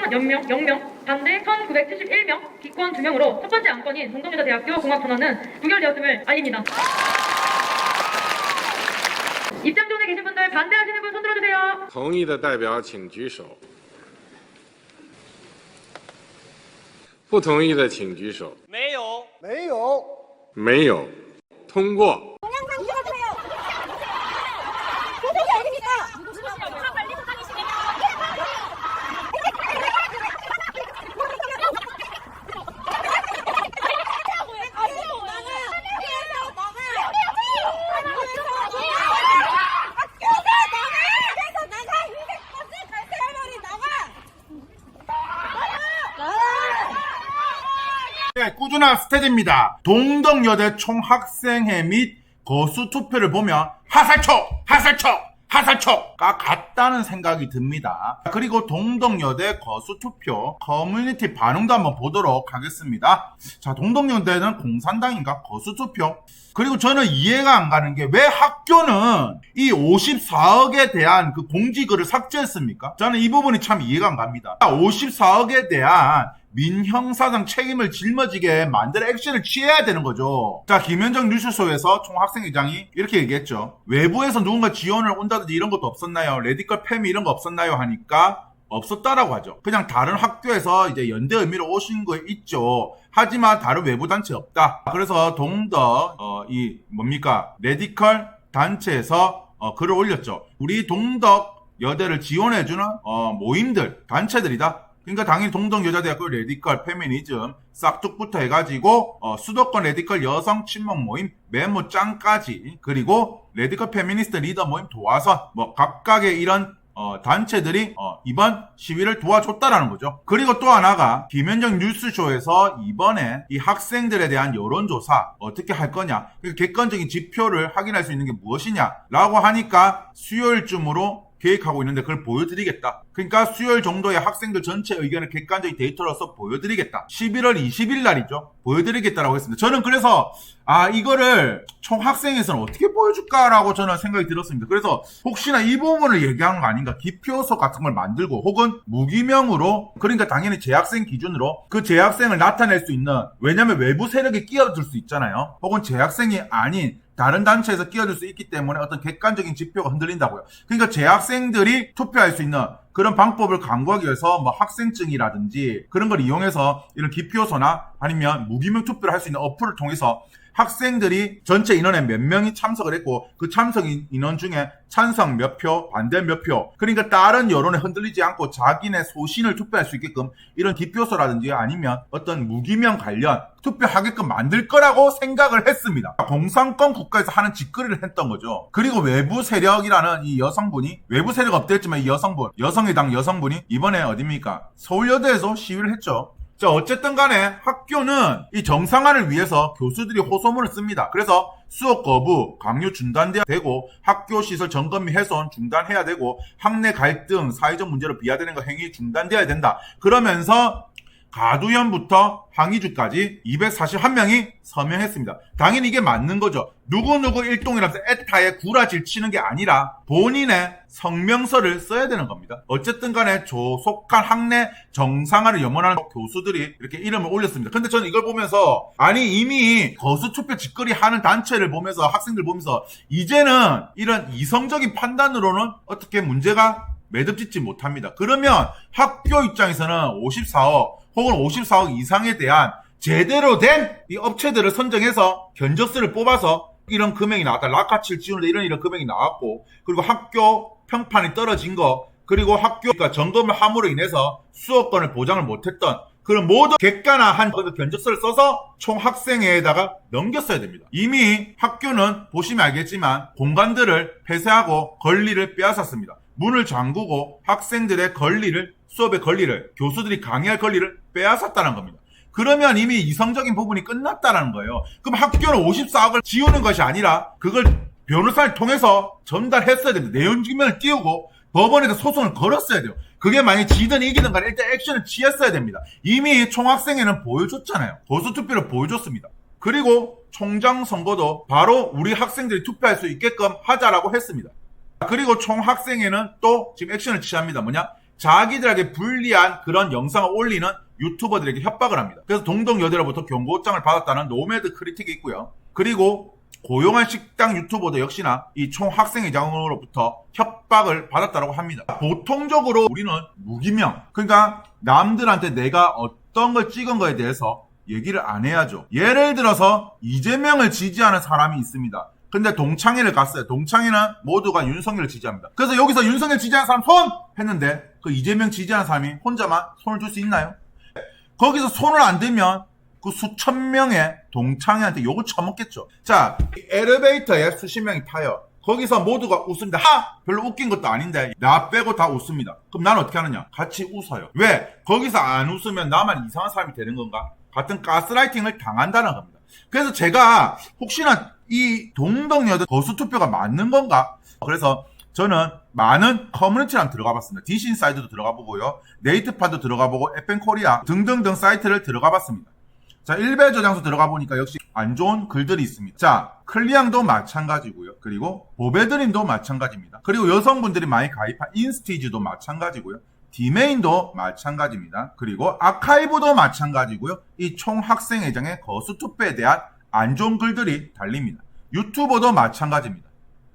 0명, 0명, 반대 1971명, 기권 2명으로 첫 번째 안건인 동덕여자대학교 공학전환은 부결되었음을 알립니다. 입장 존에 계신 분들 반대하시는 분 손 들어주세요. 同意的代表请举手。不同意的请举手。没有。没有。通过。 동영상 찍어주세요. 도색이 어딥니까? 누구시냐? 관리소장이시네요. 네, 꾸준한 스테디입니다. 동덕여대 총학생회 및 거수 투표를 보면 하살초가 같다는 생각이 듭니다. 그리고 동덕여대 거수 투표 커뮤니티 반응도 한번 보도록 하겠습니다. 자, 동덕여대는 공산당인가? 거수 투표. 그리고 저는 이해가 안 가는 게 왜 학교는 이 54억에 대한 그 공지글을 삭제했습니까? 저는 이 부분이 참 이해가 안 갑니다. 54억에 대한 민형사상 책임을 짊어지게 만들 액션을 취해야 되는 거죠. 자, 김현정 뉴스쇼에서 총학생회장이 이렇게 얘기했죠. 외부에서 누군가 지원을 온다든지 이런 것도 없었나요? 레디컬 패미 이런 거 없었나요? 하니까 없었다라고 하죠. 그냥 다른 학교에서 이제 연대 의미로 오신 거 있죠. 하지만 다른 외부 단체 없다. 그래서 동덕 레디컬 단체에서 글을 올렸죠. 우리 동덕 여대를 지원해주는 모임들, 단체들이다. 그러니까 당연히 동덕여자대학교 레디컬 페미니즘 싹둑부터 해가지고 수도권 레디컬 여성 친목 모임 메모장까지, 그리고 레디컬 페미니스트 리더 모임 도화선, 각각의 이런 단체들이 이번 시위를 도와줬다라는 거죠. 그리고 또 하나가 김현정 뉴스쇼에서 이번에 이 학생들에 대한 여론조사 어떻게 할 거냐, 객관적인 지표를 확인할 수 있는 게 무엇이냐라고 하니까 수요일쯤으로 계획하고 있는데 그걸 보여드리겠다. 그러니까 수요일 정도의 학생들 전체 의견을 객관적인 데이터로서 보여드리겠다. 11월 20일 날이죠. 보여드리겠다라고 했습니다. 저는 그래서 이거를 총학생회에서는 어떻게 보여줄까라고 저는 생각이 들었습니다. 그래서 혹시나 이 부분을 얘기한 거 아닌가, 기표서 같은 걸 만들고 혹은 무기명으로, 그러니까 당연히 재학생 기준으로 그 재학생을 나타낼 수 있는, 왜냐면 외부 세력이 끼어들 수 있잖아요. 혹은 재학생이 아닌 다른 단체에서 끼어들 수 있기 때문에 어떤 객관적인 지표가 흔들린다고요. 그러니까 재학생들이 투표할 수 있는 그런 방법을 강구하기 위해서 학생증이라든지 그런 걸 이용해서 이런 기표소나 아니면 무기명 투표를 할 수 있는 어플을 통해서 학생들이 전체 인원의 몇 명이 참석을 했고 그 참석 인원 중에 찬성 몇 표, 반대 몇 표, 그러니까 다른 여론에 흔들리지 않고 자기네 소신을 투표할 수 있게끔 이런 기표소라든지 아니면 어떤 무기명 관련 투표하게끔 만들 거라고 생각을 했습니다. 공산권 국가에서 하는 짓거리를 했던 거죠. 그리고 외부 세력이라는 이 여성분이, 외부 세력 없댔지만 이 여성분, 여성의당 여성분이 이번에 어딥니까? 서울여대에서 시위를 했죠. 자, 어쨌든 간에 학교는 이 정상화를 위해서 교수들이 호소문을 씁니다. 그래서 수업 거부, 강요 중단돼야 되고, 학교 시설 점검 및 훼손 중단해야 되고, 학내 갈등, 사회적 문제로 비화되는 거 행위 중단돼야 된다. 그러면서 가두연부터 항의주까지 241명이 서명했습니다. 당연히 이게 맞는 거죠. 누구누구 일동이라면서 에타에 구라질 치는 게 아니라 본인의 성명서를 써야 되는 겁니다. 어쨌든 간에 조속한 학내 정상화를 염원하는 교수들이 이렇게 이름을 올렸습니다. 근데 저는 이걸 보면서 이미 거수투표 짓거리 하는 단체를 보면서, 학생들 보면서 이제는 이런 이성적인 판단으로는 어떻게 문제가 매듭짓지 못합니다. 그러면 학교 입장에서는 54억 혹은 54억 이상에 대한 제대로 된 이 업체들을 선정해서 견적서를 뽑아서 이런 금액이 나왔다. 락카칠 지원을 이런 금액이 나왔고, 그리고 학교 평판이 떨어진 거, 그리고 학교가 점검을 함으로 인해서 수업권을 보장을 못했던 그런 모든 객관화한 견적서를 써서 총학생회에다가 넘겼어야 됩니다. 이미 학교는 보시면 알겠지만 공간들을 폐쇄하고 권리를 빼앗았습니다. 문을 잠그고 학생들의 권리를, 수업의 권리를, 교수들이 강의할 권리를 빼앗았다는 겁니다. 그러면 이미 이성적인 부분이 끝났다는 거예요. 그럼 학교는 54억을 지우는 것이 아니라 그걸 변호사를 통해서 전달했어야 됩니다. 내용 증명을 띄우고 법원에서 소송을 걸었어야 돼요. 그게 만약에 지든 이기든 간에 일단 액션을 취했어야 됩니다. 이미 총학생회는 보여줬잖아요. 거수투표를 보여줬습니다. 그리고 총장 선거도 바로 우리 학생들이 투표할 수 있게끔 하자라고 했습니다. 그리고 총학생회는 또 지금 액션을 취합니다. 뭐냐? 자기들에게 불리한 그런 영상을 올리는 유튜버들에게 협박을 합니다. 그래서 동덕여대로부터 경고장을 받았다는 노매드 크리틱이 있고요. 그리고 고용한 식당 유튜버도 역시나 이 총학생회장으로부터 협박을 받았다고 합니다. 보통적으로 우리는 무기명, 그러니까 남들한테 내가 어떤 걸 찍은 거에 대해서 얘기를 안 해야죠. 예를 들어서 이재명을 지지하는 사람이 있습니다. 근데 동창회를 갔어요. 동창회는 모두가 윤석열을 지지합니다. 그래서 여기서 윤석열 지지하는 사람 손! 했는데 그 이재명 지지하는 사람이 혼자만 손을 들 수 있나요? 거기서 손을 안 들면 그 수천 명의 동창회한테 욕을 처먹겠죠. 자, 엘리베이터에 수십 명이 타요. 거기서 모두가 웃습니다. 별로 웃긴 것도 아닌데 나 빼고 다 웃습니다. 그럼 난 어떻게 하느냐? 같이 웃어요. 왜? 거기서 안 웃으면 나만 이상한 사람이 되는 건가? 같은 가스라이팅을 당한다는 겁니다. 그래서 제가 혹시나 이 동덕여대 거수투표가 맞는 건가? 그래서 저는 많은 커뮤니티랑 들어가 봤습니다. 디신사이드도 들어가 보고요. 네이트판도 들어가 보고 에펜코리아 등등등 사이트를 들어가 봤습니다. 자, 일베 저장소 들어가 보니까 역시 안 좋은 글들이 있습니다. 자, 클리앙도 마찬가지고요. 그리고 보베드림도 마찬가지입니다. 그리고 여성분들이 많이 가입한 인스티즈도 마찬가지고요. 디메인도 마찬가지입니다. 그리고 아카이브도 마찬가지고요. 이 총학생회장의 거수투표에 대한 안 좋은 글들이 달립니다. 유튜버도 마찬가지입니다.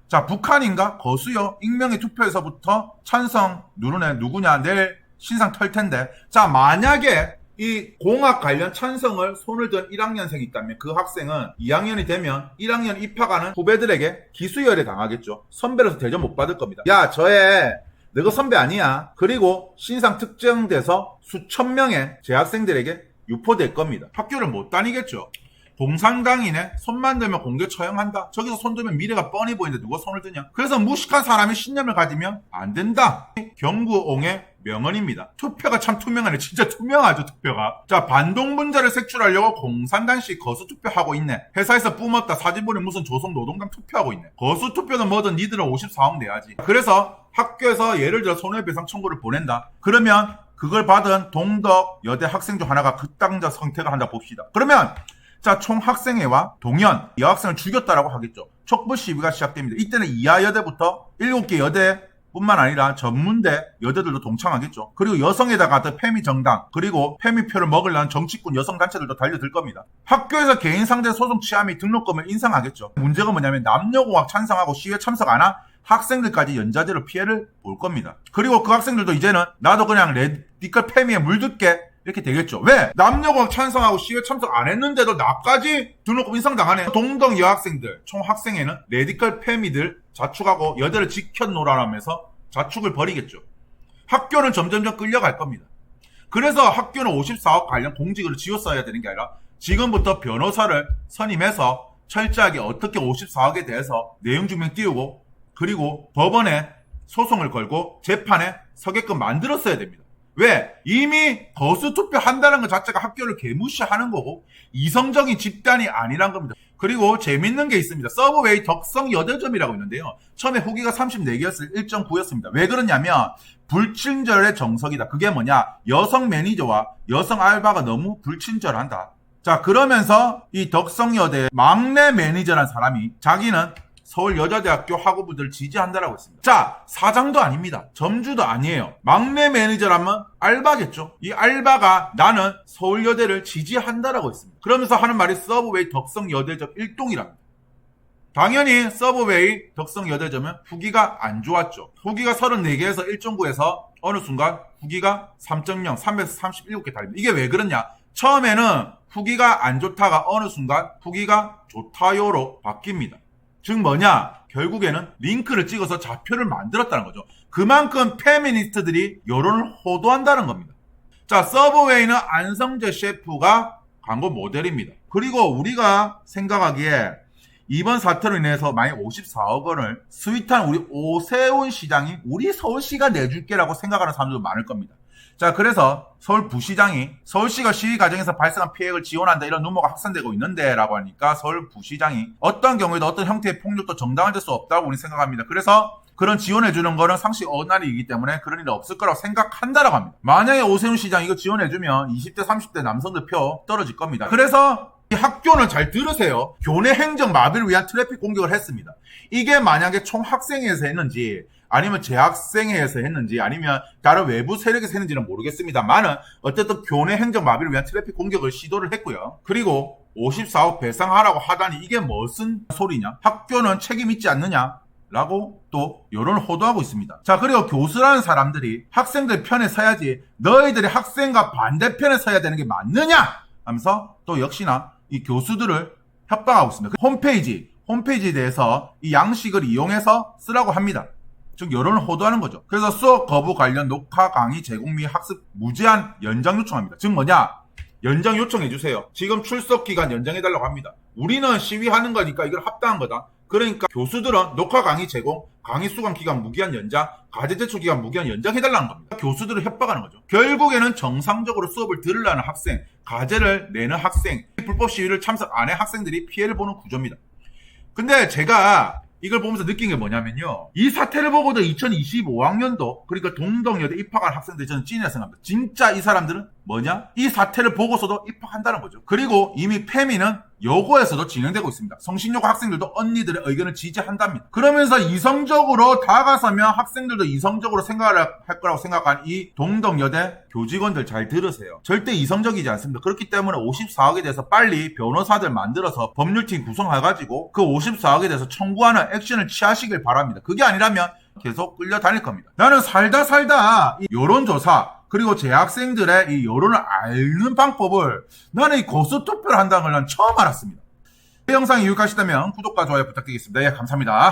자, 북한인가? 거수요. 익명의 투표에서부터 찬성 누르네 누구냐? 내일 신상 털 텐데. 자, 만약에 이 공학 관련 찬성을 손을 든 1학년생이 있다면 그 학생은 2학년이 되면 1학년 입학하는 후배들에게 기수열에 당하겠죠. 선배로서 대접 못 받을 겁니다. 야, 저애 너가 선배 아니야. 그리고 신상 특정돼서 수천 명의 재학생들에게 유포될 겁니다. 학교를 못 다니겠죠. 공산당인의 손만 들면 공개 처형한다. 저기서 손 들면 미래가 뻔히 보이는데 누가 손을 드냐. 그래서 무식한 사람이 신념을 가지면 안 된다. 경구옹의 명언입니다. 투표가 참 투명하네. 진짜 투명하죠, 투표가. 자, 반동분자를 색출하려고 공산당식 거수투표하고 있네. 회사에서 뿜었다. 사진 보니 무슨 조선노동당 투표하고 있네. 거수투표는 뭐든 니들은 54억 내야지. 그래서 학교에서 예를 들어 손해배상 청구를 보낸다. 그러면 그걸 받은 동덕여대 학생 중 하나가 극단적 선택을 한다 봅시다. 그러면 자, 총학생회와 동연 여학생을 죽였다라고 하겠죠. 촛불 시위가 시작됩니다. 이때는 이하여대부터 7개 여대뿐만 아니라 전문대 여대들도 동참하겠죠. 그리고 여성에다가 더 페미정당, 그리고 페미표를 먹으려는 정치권 여성단체들도 달려들 겁니다. 학교에서 개인 상대 소송 취하 및 등록금을 인상하겠죠. 문제가 뭐냐면 남녀공학 찬성하고 시위에 참석 안 한 학생들까지 연좌제로 피해를 볼 겁니다. 그리고 그 학생들도 이제는 나도 그냥 레디컬 페미에 물들게 이렇게 되겠죠. 왜? 남녀공학 찬성하고 시위에 참석 안 했는데도 나까지 등록금 인상당하네. 동덕 여학생들, 총학생회는 레디컬 페미들 자축하고 여대를 지켜노라면서 자축을 벌이겠죠. 학교는 점점점 끌려갈 겁니다. 그래서 학교는 54억 관련 공직을 지웠어야 되는 게 아니라 지금부터 변호사를 선임해서 철저하게 어떻게 54억에 대해서 내용 증명 띄우고 그리고 법원에 소송을 걸고 재판에 서게끔 만들었어야 됩니다. 왜? 이미 거수투표 한다는 것 자체가 학교를 개무시하는 거고 이성적인 집단이 아니란 겁니다. 그리고 재밌는 게 있습니다. 서브웨이 덕성여대점이라고 있는데요. 처음에 후기가 34개였을 1.9였습니다. 왜 그러냐면 불친절의 정석이다. 그게 뭐냐? 여성 매니저와 여성 알바가 너무 불친절한다. 자, 그러면서 이 덕성여대 막내 매니저라는 사람이 자기는 서울여자대학교 학우부들을 지지한다라고 했습니다. 자, 사장도 아닙니다. 점주도 아니에요. 막내 매니저라면 알바겠죠. 이 알바가 나는 서울여대를 지지한다라고 했습니다. 그러면서 하는 말이 서브웨이 덕성여대점 1동이랍니다. 당연히 서브웨이 덕성여대점은 후기가 안 좋았죠. 후기가 34개에서 1.9에서 어느 순간 후기가 3.0, 337개 달립니다. 이게 왜 그러냐? 처음에는 후기가 안 좋다가 어느 순간 후기가 좋다요로 바뀝니다. 즉 뭐냐? 결국에는 링크를 찍어서 좌표를 만들었다는 거죠. 그만큼 페미니스트들이 여론을 호도한다는 겁니다. 자, 서브웨이는 안성재 셰프가 광고 모델입니다. 그리고 우리가 생각하기에 이번 사태로 인해서 만약 54억 원을 스윗한 우리 오세훈 시장이 우리 서울시가 내줄게라고 생각하는 사람들도 많을 겁니다. 자, 그래서 서울부시장이 서울시가 시위 과정에서 발생한 피해를 지원한다 이런 루머가 확산되고 있는데 라고 하니까 서울부시장이 어떤 경우에도 어떤 형태의 폭력도 정당화될 수 없다고 우리 생각합니다. 그래서 그런 지원해주는 거는 상식 어긋나리이기 때문에 그런 일이 없을 거라고 생각한다라고 합니다. 만약에 오세훈 시장 이거 지원해주면 20대 30대 남성들 표 떨어질 겁니다. 그래서 이 학교는 잘 들으세요. 교내 행정 마비를 위한 트래픽 공격을 했습니다. 이게 만약에 총학생회에서 했는지 아니면 재학생회에서 했는지 아니면 다른 외부 세력에서 했는지는 모르겠습니다만은 어쨌든 교내 행정 마비를 위한 트래픽 공격을 시도를 했고요. 그리고 54억 배상하라고 하다니 이게 무슨 소리냐? 학교는 책임 있지 않느냐? 라고 또 여론을 호도하고 있습니다. 자, 그리고 교수라는 사람들이 학생들 편에 서야지 너희들이 학생과 반대편에 서야 되는 게 맞느냐? 하면서 또 역시나 이 교수들을 협박하고 있습니다. 홈페이지에 대해서 이 양식을 이용해서 쓰라고 합니다. 즉 여론을 호도하는 거죠. 그래서 수업 거부 관련 녹화 강의 제공 및 학습 무제한 연장 요청합니다. 즉 뭐냐? 연장 요청해주세요. 지금 출석 기간 연장해달라고 합니다. 우리는 시위하는 거니까 이걸 합당한 거다. 그러니까 교수들은 녹화 강의 제공, 강의 수강 기간 무기한 연장, 과제 제출 기간 무기한 연장해달라는 겁니다. 교수들을 협박하는 거죠. 결국에는 정상적으로 수업을 들으려는 학생, 과제를 내는 학생, 불법 시위를 참석 안 해 학생들이 피해를 보는 구조입니다. 근데 제가 이걸 보면서 느낀 게 뭐냐면요. 이 사태를 보고도 2025학년도 그러니까 동덕여대 입학한 학생들이 저는 찐이라 생각합니다. 진짜 이 사람들은 뭐냐? 이 사태를 보고서도 입학한다는 거죠. 그리고 이미 페미는 여고에서도 진행되고 있습니다. 성신여고 학생들도 언니들의 의견을 지지한답니다. 그러면서 이성적으로 다가서면 학생들도 이성적으로 생각을 할 거라고 생각한 이 동덕여대 교직원들 잘 들으세요. 절대 이성적이지 않습니다. 그렇기 때문에 54억에 대해서 빨리 변호사들 만들어서 법률팀 구성해가지고 그 54억에 대해서 청구하는 액션을 취하시길 바랍니다. 그게 아니라면 계속 끌려다닐 겁니다. 나는 살다 이 여론조사 그리고 재학생들의 이 여론을 앓는 방법을 나는 이 고수투표를 한다는 걸 난 처음 알았습니다. 이 영상이 유익하시다면 구독과 좋아요 부탁드리겠습니다. 예, 감사합니다.